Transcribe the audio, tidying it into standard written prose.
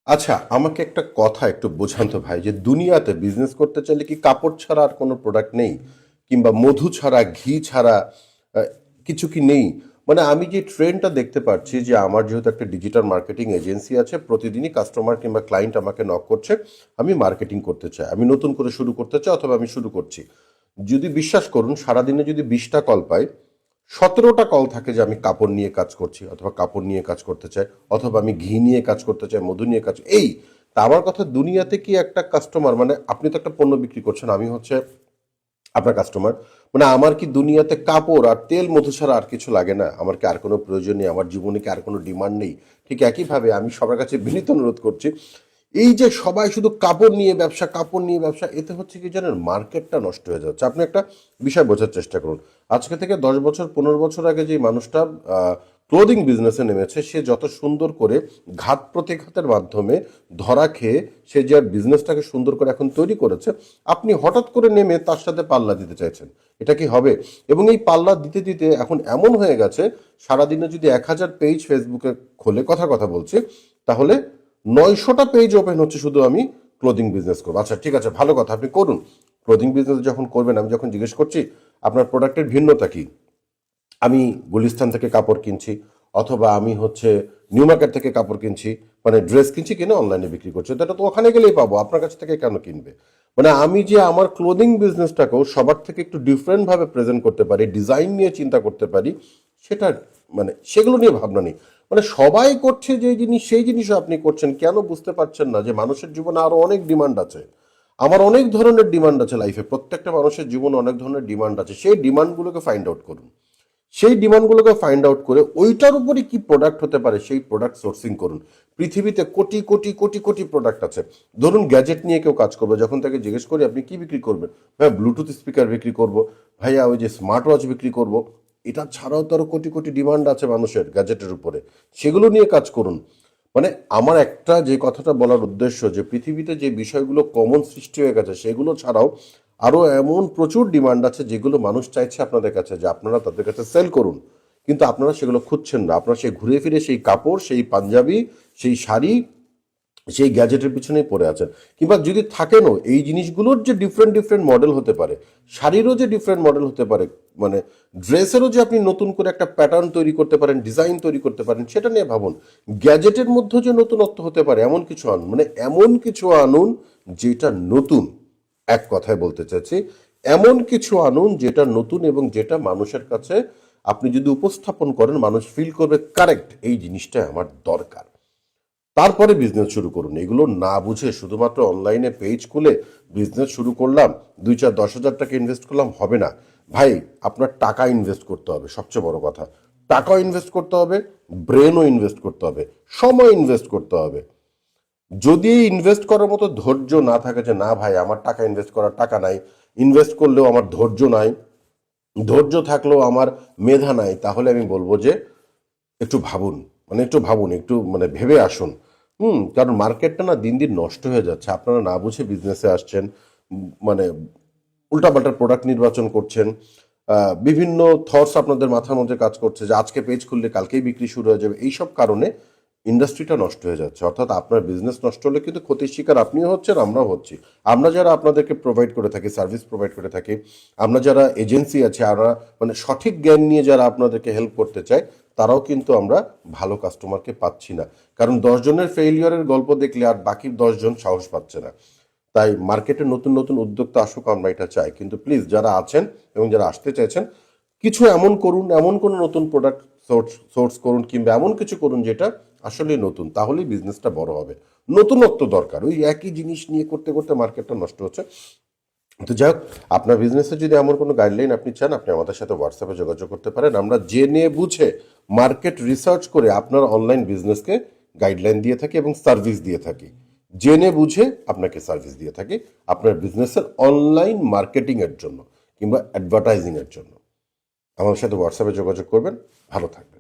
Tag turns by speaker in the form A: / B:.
A: আচ্ছা, আমাকে একটা কথা একটু বোঝান তো ভাই, যে দুনিয়াতে বিজনেস করতে চাইলে কি কাপড় ছাড়া আর কোনো প্রোডাক্ট নেই? কিংবা মধু ছাড়া, ঘি ছাড়া আহ, কিছু কি নেই? মানে আমি যে ট্রেন্ডটা দেখতে পাচ্ছি, যে আমার যেহেতু একটা ডিজিটাল মার্কেটিং এজেন্সি আছে, প্রতিদিনই কাস্টমার কিংবা ক্লায়েন্ট আমাকে নক করছে, আমি মার্কেটিং করতে চাই, আমি নতুন করে শুরু করতে চাই, অথবা আমি শুরু করছি। যদি বিশ্বাস করুন, সারাদিনে যদি 20টা কল পাই, 17টা কল থাকে যে আমি কাপড় নিয়ে কাজ করছি, অথবা কাপড় নিয়ে কাজ করতে চাই, অথবা আমি ঘি নিয়ে কাজ করতে চাই, মধু নিয়ে কাজ, এই। তা আমার কথা, দুনিয়াতে কি একটা কাস্টমার, মানে আপনি তো একটা পণ্য বিক্রি করছেন, আমি হচ্ছে আপনার কাস্টমার, মানে আমার কি দুনিয়াতে কাপড় আর তেল মধু ছাড়া আর কিছু লাগে না? আমার কি আর কোনো প্রয়োজন নেই? আমার জীবনে কি আর কোনো ডিমান্ড নেই? ঠিক একইভাবে আমি সবার কাছে বিনীত অনুরোধ করছি, এই যে সবাই শুধু কাপড় নিয়ে ব্যবসা, কাপড় নিয়ে ব্যবসা, এতে হচ্ছে কি জানেন, মার্কেটটা নষ্ট হয়ে যাচ্ছে। আপনি একটা বিষয় বোঝার চেষ্টা করুন। আজকে থেকে 10 বছর, 15 বছর আগে যে মানুষটা ক্লোদিং বিজনেসে নেমেছে, সে যত সুন্দর করে ঘাত প্রতিঘাতের মাধ্যমে ধরা খেয়ে সে যে আর বিজনেসটাকে সুন্দর করে এখন তৈরি করেছে, আপনি হঠাৎ করে নেমে তার সাথে পাল্লা দিতে চাইছেন, এটা কি হবে? এবং এই পাল্লা দিতে দিতে এখন এমন হয়ে গেছে, সারাদিনে যদি 1000 পেজ ফেসবুকে খোলে, কথা কথা বলছি, তাহলে 900টা পেজ ওপেন হচ্ছে শুধু আমি ক্লোদিং বিজনেস করবো। আচ্ছা ঠিক আছে, ভালো কথা, আপনি করুন। ক্লোদিং বিজনেস যখন করবেন, আমি যখন জিজ্ঞেস করছি আপনার প্রোডাক্টের ভিন্নতা কি, আমি গুলিস্তান থেকে কাপড় কিনছি, অথবা আমি হচ্ছে নিউ মার্কেট থেকে কাপড় কিনছি, মানে ড্রেস কিনছি, কিনে অনলাইনে বিক্রি করছি, তো এটা তো ওখানে গেলেই পাবো, আপনার কাছ থেকে কেন কিনবে? মানে আমি যে আমার ক্লোদিং বিজনেসটাকেও সবার থেকে একটু ডিফারেন্ট ভাবে প্রেজেন্ট করতে পারি, ডিজাইন নিয়ে চিন্তা করতে পারি, সেটা মানে সেগুলো নিয়ে ভাবনা নেই। মানে সবাই করছে যে জিনিস, সেই জিনিসও আপনি করছেন, কেন বুঝতে পারছেন না যে মানুষের জীবনে আরো অনেক ডিমান্ড আছে? আমার অনেক ধরনের ডিমান্ড আছে লাইফে, প্রত্যেকটা মানুষের জীবনে অনেক ধরনের ডিমান্ড আছে, সেই ডিমান্ডগুলোকে ফাইন্ড আউট করুন। সেই ডিমান্ডগুলোকে ফাইন্ড আউট করে ওইটার উপরে কি প্রোডাক্ট হতে পারে সেই প্রোডাক্ট সোর্সিং করুন। পৃথিবীতে কোটি কোটি কোটি কোটি প্রোডাক্ট আছে। ধরুন গ্যাজেট নিয়ে কেউ কাজ করবে, যখন তাকে জিজ্ঞেস করি আপনি কি বিক্রি করবেন, ভাইয়া ব্লুটুথ স্পিকার বিক্রি করব, ভাইয়া ওই যে স্মার্ট ওয়াচ বিক্রি করব, এটা ছাড়াও তো আরো কোটি কোটি ডিমান্ড আছে মানুষের গ্যাজেটের উপরে, সেগুলো নিয়ে কাজ করুন। মানে আমার একটা যে কথাটা বলার উদ্দেশ্য, যে পৃথিবীতে যে বিষয়গুলো কমন সৃষ্টি হয়ে গেছে, সেগুলো ছাড়াও আরও এমন প্রচুর ডিমান্ড আছে যেগুলো মানুষ চাইছে আপনাদের কাছে, যে আপনারা তাদের কাছে সেল করুন। কিন্তু আপনারা সেগুলো খুঁজছেন না, আপনারা সেই ঘুরে ফিরে সেই কাপড়, সেই পাঞ্জাবি, সেই শাড়ি, সেই গ্যাজেটের পিছনেই পড়ে আছেন। কিংবা যদি থাকেনও, এই জিনিসগুলোর যে ডিফারেন্ট ডিফারেন্ট মডেল হতে পারে, শাড়িরও যে ডিফারেন্ট মডেল হতে পারে, মানে ড্রেসেরও যে আপনি নতুন করে একটা প্যাটার্ন তৈরি করতে পারেন, ডিজাইন তৈরি করতে পারেন, সেটা নিয়ে ভাবুন। গ্যাজেটের মধ্যে যে নতুনত্ব হতে পারে এমন কিছু আনুন, মানে এমন কিছু আনুন যেটা নতুন। এক কথায় বলতে চাচ্ছি, এমন কিছু আনুন যেটা নতুন, এবং যেটা মানুষের কাছে আপনি যদি উপস্থাপন করেন, মানুষ ফিল করবে কারেক্ট, এই জিনিসটা আমার দরকার। তারপরে বিজনেস শুরু করুন। এগুলো না বুঝে শুধুমাত্র অনলাইনে পেজ খুলে বিজনেস শুরু করলাম, 2, 4, 10 হাজার টাকা ইনভেস্ট করলাম, হবে না ভাই। আপনার টাকা ইনভেস্ট করতে হবে, সবচেয়ে বড় কথা। টাকাও ইনভেস্ট করতে হবে, ব্রেনও ইনভেস্ট করতে হবে, সময় ইনভেস্ট করতে হবে। যদি ইনভেস্ট করার মতো ধৈর্য না থাকে, যে না ভাই আমার টাকা ইনভেস্ট করার টাকা নাই, ইনভেস্ট করলেও আমার ধৈর্য নাই, ধৈর্য থাকলেও আমার মেধা নাই, তাহলে আমি বলবো যে একটু ভাবুন, মানে একটু ভাবুন, একটু মানে ভেবে আসুন। কারণ মার্কেটটা না দিন দিন নষ্ট হয়ে যাচ্ছে, আপনারা না বুঝে বিজনেসে আসছেন। মানে উল্টাপাল্টা প্রোডাক্ট নির্বাচন করছেন, বিভিন্ন থটস আপনাদের মাথার মধ্যে কাজ করছে, যে আজকে পেজ খুললে কালকেই বিক্রি শুরু হয়ে যাবে, এইসব কারণে ইন্ডাস্ট্রিটা নষ্ট হয়ে যাচ্ছে। অর্থাৎ আপনার বিজনেস নষ্ট হলে কিন্তু ক্ষতির শিকার আপনিও হচ্ছেন, আমরাও হচ্ছি। আমরা যারা আপনাদেরকে প্রোভাইড করে থাকি, সার্ভিস প্রোভাইড করে থাকি, আমরা যারা এজেন্সি আছে, আমরা মানে সঠিক জ্ঞান নিয়ে যারা আপনাদেরকে হেল্প করতে চাই, তারাও কিন্তু আমরা ভালো কাস্টমারকে পাচ্ছি না। কারণ 10 জনের ফেইলিয়রের গল্প দেখলে আর বাকি 10 জন সাহস পাচ্ছে না। তাই মার্কেটে নতুন নতুন উদ্যোক্তা আসুক, আমরা এটা চাই, কিন্তু প্লিজ যারা আছেন এবং যারা আসতে চাইছেন, কিছু এমন করুন, এমন কোনো নতুন প্রোডাক্ট সোর্স করুন, কিংবা এমন কিছু করুন যেটা আসলে নতুন, তাহলেই বিজনেসটা বড় হবে। নতুনত্ব দরকার, ওই একই জিনিস নিয়ে করতে করতে মার্কেটটা নষ্ট হচ্ছে। তো যাই হোক, আপনার বিজনেসে যদি এমন কোনো গাইডলাইন আপনি চান, আপনি আমাদের সাথে হোয়াটসঅ্যাপে যোগাযোগ করতে পারেন। আমরা জেনে বুঝে মার্কেট রিসার্চ করে আপনার অনলাইন বিজনেসকে গাইডলাইন দিয়ে থাকি এবং সার্ভিস দিয়ে থাকি। জেনে বুঝে আপনাকে সার্ভিস দিয়ে থাকি আপনার বিজনেসের অনলাইন মার্কেটিং এর জন্য, কিংবা অ্যাডভার্টাইজিং এর জন্য। আমাদের সাথে হোয়াটসঅ্যাপে যোগাযোগ করবেন। ভালো থাকবেন।